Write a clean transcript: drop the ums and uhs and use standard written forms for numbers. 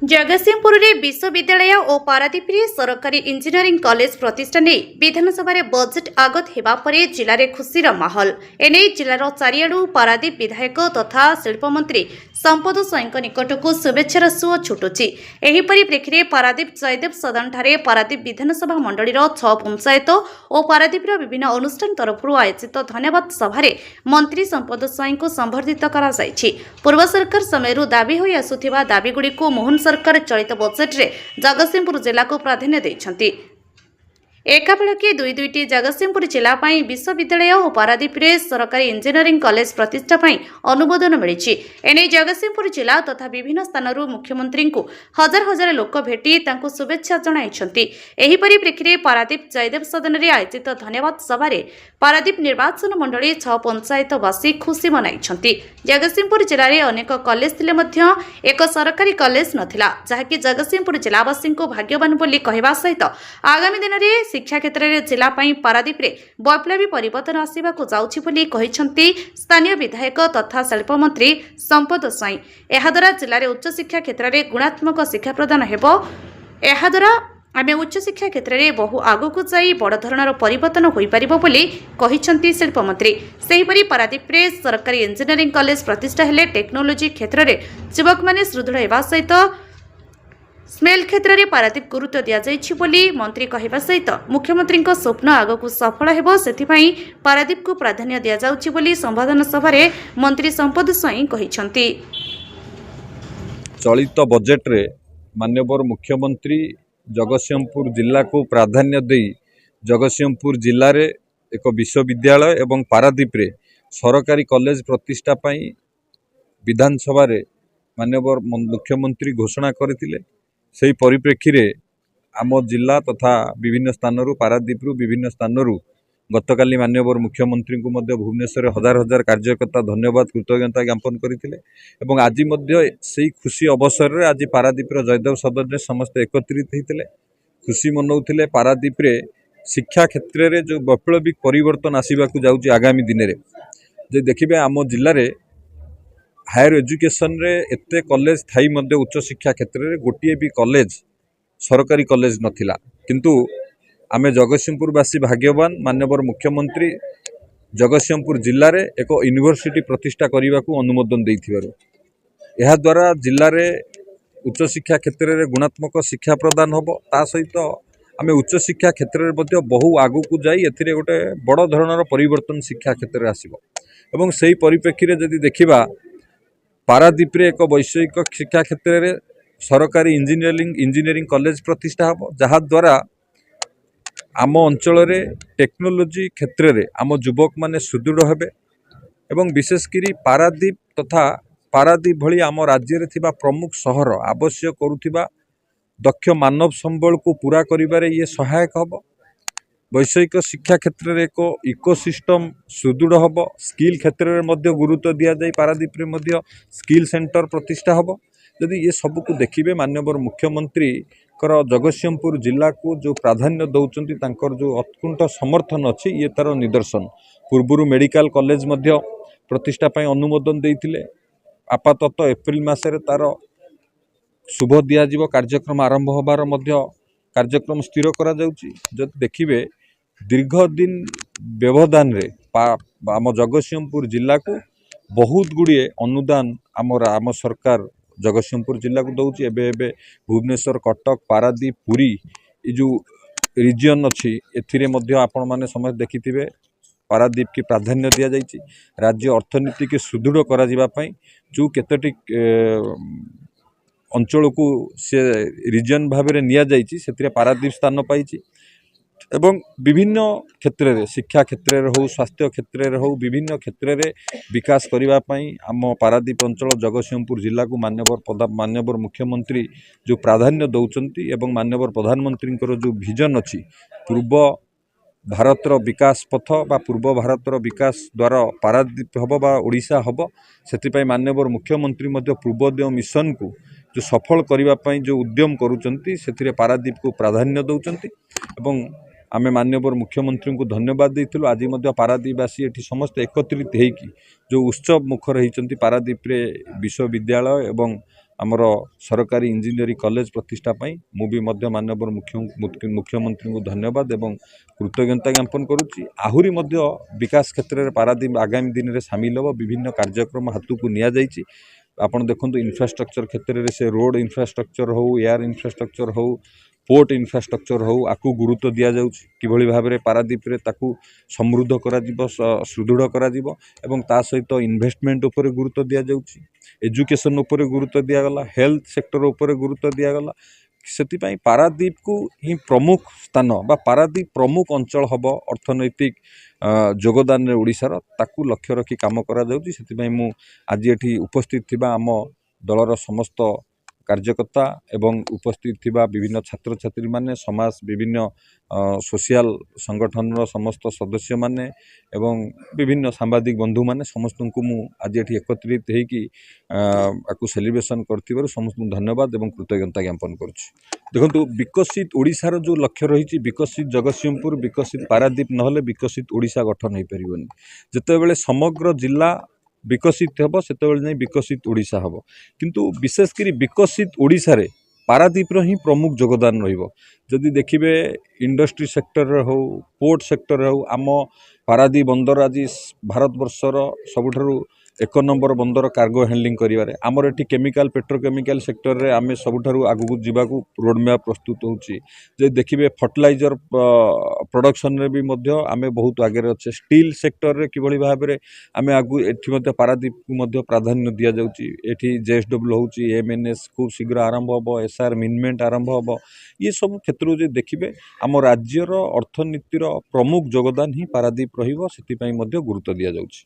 जगतसिंहपुर विश्वविद्यालय और पारादीप सरकारी इंजीनियरिंग कॉलेज प्रतिष्ठा नहीं विधानसभा बजेट आगत होगा जिले में खुशीर माहौल एने जिलार चारिआडू पारादीप विधायक तथा शिल्पमंत्री संपद स्वाईं निकटक शुभेच्छार सुओ छुटुची। एही परिप्रेक्षी में पारादीप जयदेव सदन ठारे पारादीप विधानसभा मंडलीर 6 पंचायत और पारादीप विभिन्न अनुष्ठान तरफ आयोजित धन्यवाद सभार मंत्री संपद स्वाईं को संबर्धित करा जायछि। पूर्व सरकार समय दाबी होई आसुथिबा दाबीगुड़िक मोहन सरकार चलित बजेट्रे जगतसिंहपुर जिला को प्राधान्य देइछन्ति। एकाबेळके दुईटी जगतसिंहपुर जिला विश्वविद्यालय और पारादीप सरकारी इंजीनियरिंग कॉलेज प्रतिष्ठा अनुमोदन मिली। एने जगतसिंहपुर जिला तथा विभिन्न स्थानरू मुख्यमंत्री को हजार हजार लोक भेटी शुभेच्छा जणाइछन्ति। एही परिप्रेक्षी में पारादीप जयदेव सदन में आयोजित धन्यवाद सभार पारादीप निर्वाचन मंडली 6 पंचायतवासी खुशी मनाइछन्ति। जगतसिंहपुर जिले में अनेक कॉलेज थिले मध्य एक सरकारी कॉलेज नथिला जहाँकि जगतसिंहपुर जिलावासी को भाग्यवान बोली कहवा सहित आगामी दिन में शिक्षा क्षेत्र में जिला पारादीप वैप्लवी परिवर्तन आसवाक जाउछि बोली कहिसंति स्थानीय विधायक तथा शिल्पमंत्री संपद स्वाईं। एहाद्वारा जिले में उच्च शिक्षा क्षेत्र में गुणात्मक शिक्षा प्रदान हेबो। एहाद्वारा आमे उच्च शिक्षा क्षेत्र में बहु आगकु जाई बड़ धरणर परिवर्तन होई परिबो बोली कहिसंति शिल्पमंत्री। सेहिपरि पारादीप सरकारी इंजीनियरिंग कॉलेज प्रतिष्ठा हेले टेक्नोलोजी क्षेत्र में युवक माने सुदृढ़ हेबा सहित स्मेल क्षेत्र में पारादीप गुरुत्व दिजाइछि बोली मंत्री कहवा सहित मुख्यमंत्री स्वप्न आगक सफल हेबो सेथिपई पारादीप को प्राधान्य दिजाउछि बोली संवादन सभार मंत्री संपद स्वाईं कहिसंति। चलित बजेट रे माननीय मुख्यमंत्री जगतसिंहपुर जिला को प्राधान्य देई जगतसिंहपुर जिले रे एक विश्वविद्यालय एवं पारादीप रे सरकारी कॉलेज प्रतिष्ठा पई विधानसभा रे माननीय मुख्यमंत्री घोषणा करथिले। सेही परिप्रेक्षी रे आम जिला तथा विभिन्न स्थानरू पारादीप विभिन्न स्थानरू गतकाली माननीय मुख्यमंत्री को मध्य भुवनेश्वर हजार हजार कार्यकर्ता धन्यवाद कृतज्ञता ज्ञापन करथिले एवं आज मध्य सेही खुशी अवसर रे आज पारादीप जयदेव सदन रे समस्त एकत्रित होइतिले खुशी मनाउथिले। पारादीप रे शिक्षा क्षेत्र रे जो वैप्लविक परिवर्तन आसीबाकू जाउची आगामी दिन रे जे देखिबे आम जिल्ला रे हायर एजुकेशन रे एते कॉलेज थाई मध्य उच्च शिक्षा क्षेत्र में गोटे भी कॉलेज सरकारी कॉलेज नथिला किंतु आमे जगतसिंहपुरवासी भाग्यवान माननीय मुख्यमंत्री जगतसिंहपुर जिले में एक यूनिवर्सिटी प्रतिष्ठा करने को अनुमोदन देथिबारु एहा द्वारा जिले में उच्च शिक्षा क्षेत्र में गुणात्मक शिक्षा प्रदान होबो। ता सहित आमे उच्च शिक्षा क्षेत्र में मध्य बहु आगकू जाई एथिरे गोटे बड़ धरणर परिवर्तन शिक्षा क्षेत्र में आसीबो एवं सेही परिप्रेक्षी रे जदि देखिबा पारादीप रे एक वैषयिक शिक्षा क्षेत्र में सरकारी इंजीनियरिंग कॉलेज प्रतिष्ठा हम जहा द्वारा आम अंचल टेक्नोलोजी क्षेत्र में आम युवक माने सुदृढ़ हेबे एवं विशेषकर पारादीप तथा पारादीप भली आम राज्य रे थिबा प्रमुख सहर आवश्यक करुथिबा दक्ष मानव संबल को पूरा करिबारे ये सहायक हब। वैषयिक शिक्षा क्षेत्र में एक इकोसिस्टम सुदृढ़ हम स्किल क्षेत्र में मध्य गुरुत्व दि जाए पारादीप रे मध्य स्किल सेंटर प्रतिष्ठा हम। यदि ये सब को देखिए माननीय मुख्यमंत्री जगतसिंहपुर जिला को जो प्राधान्य दौरान तांकर जो अत्कुंठ समर्थन अच्छी ये तार निदर्शन। पूर्व मेडिकल कॉलेज मध्य प्रतिष्ठा पाई अनुमोदन देइथिले आपातत एप्रिल मासरे तार शुभ दियाजिवो कार्यक्रम आरंभ होबार मध्य कार्यक्रम स्थिर करा जाउची। जदि देखिबे दीर्घ दिन व्यवधान रे आम जगतसिंहपुर जिला को बहुत गुड़िए अनुदान आम सरकार जगतसिंहपुर जिला को दौची। एबे भुवनेश्वर कटक पारादीप पुरी ये जो रिजियन अच्छी एथिरे मध्य आपण माने समस्त देखिथिबे पारादीप की प्राधान्य दिया जाइछि। राज्य अर्थनीति के सुदृढ़ करा जिबा पई जो केतटी अंचल को से रिजन भाव में निया जाइछि सेतिरे पारादीप स्थान पाइछि एवं विभिन्न क्षेत्र में शिक्षा क्षेत्र में हो स्वास्थ्य क्षेत्र में हो विभिन्न क्षेत्र में विकास करने आम पारादीप अंचल जगतसिंहपुर जिला को माननीय मुख्यमंत्री जो प्राधान्य दौरान एवं माननीय प्रधानमंत्री जो विजन अच्छी पूर्व भारतर विकास पथ बा पूर्व भारतर विकास द्वारा पारादीप हम बा ओडिशा हम से माननीय मुख्यमंत्री पूर्वोदय मिशन को जो सफल करने जो उद्यम करुचंती से पारादीप को प्राधान्य दौरान एवं आमे माननीय मुख्यमंत्री को धन्यवाद देइथिलु। आज पारादीपवासी एठी समस्त एकत्रित होइकी जो उत्सव मुखर होइचंती पारादीप रे विश्वविद्यालय एवं आमर सरकारी इंजीनियरिंग कॉलेज प्रतिष्ठा पाई मु भी मध्य माननीय मुख्यमंत्री को धन्यवाद एवं कृतज्ञता ज्ञापन करुच्ची। आहुरी मध्य विकास क्षेत्र में पारादीप आगामी दिन में सामिल हो विभिन्न कार्यक्रम हाथ को निया जाइछि। आपण देखंतु इंफ्रास्ट्रक्चर क्षेत्र में से रोड इंफ्रास्ट्रक्चर हो एयर इंफ्रास्ट्रक्चर हो पोर्ट इंफ्रास्ट्रक्चर हो आकु गुरुत्व दिया जाउछि किभଳି भाबरे पारादीप रे ताकू समृद्ध करा जिवो सुदृढ़ करा जिवो एवं ता सहित इन्वेस्टमेंट उपरे गुरुत्व दिया जाउछि एजुकेशन उपरे गुरुत्व दिया गला हेल्थ सेक्टर उपरे गुरुत्व दिया गला सेतिपाई पारादीप को ही प्रमुख स्थान बा पारादीप प्रमुख अंचल हब अर्थनैतिक योगदान रे ओडिशार ताकू लक्ष्य रखी काम करा जाउछि। सेतिपाई मु आज एठी उपस्थित थिबा आम दलर समस्त कार्यकर्ता एवं उपस्थित थिबा विभिन्न छात्र छात्री माने समाज विभिन्न सोशल संगठन समस्त सदस्य माने एवं विभिन्न सांबादिक बंधु माने समस्त को मु आज एठी एकत्रित हेकि आकु सेलिब्रेशन करथिबारु समस्त धन्यवाद एवं कृतज्ञता ज्ञापन करूछि। देखंतु विकसित ओडिशार जो लक्ष्य रही विकसित जगतसिंहपुर विकसित पारादीप नहले विकसित ओडिशा गठन हो पारिबनी। जेतेबेले समग्र जिला विकसित हम से विकसित ओडिशा हम किंतु विशेषकर विकसित ओडिशा रे पारादीप ही प्रमुख योगदान रही देखिए इंडस्ट्री सेक्टर हो पोर्ट सेक्टर हो आम पारादीप बंदर आज भारत वर्षर सबुठारु एक नंबर बंदर कार्गो हैंडलिंग करिवारे आमर एटी केमिकल पेट्रोकेमिकल सेक्टर रे आमे सबुठारु आगु जीवाकू रोड मैप प्रस्तुत होउची। जे देखिबे फर्टिलाइजर प्रोडक्शन रे भी मध्य आमे बहुत आगे अच्छे स्टील सेक्टर रे किभଳି भाबरे आमे आगु एठी मध्य पारादीप को मध्य प्राधान्य दिया जाउची। एठी जेएसडब्ल्यू होउची एमएनएस खूब शीघ्र आरंभ होबो एसआर मिनमेंट आरंभ होबो ये सब क्षेत्र जे देखिबे आम राज्यर अर्थनीतिर प्रमुख योगदान ही पारादीप रहिबो सेति पई मध्य गुरुत्व दिया जाउची।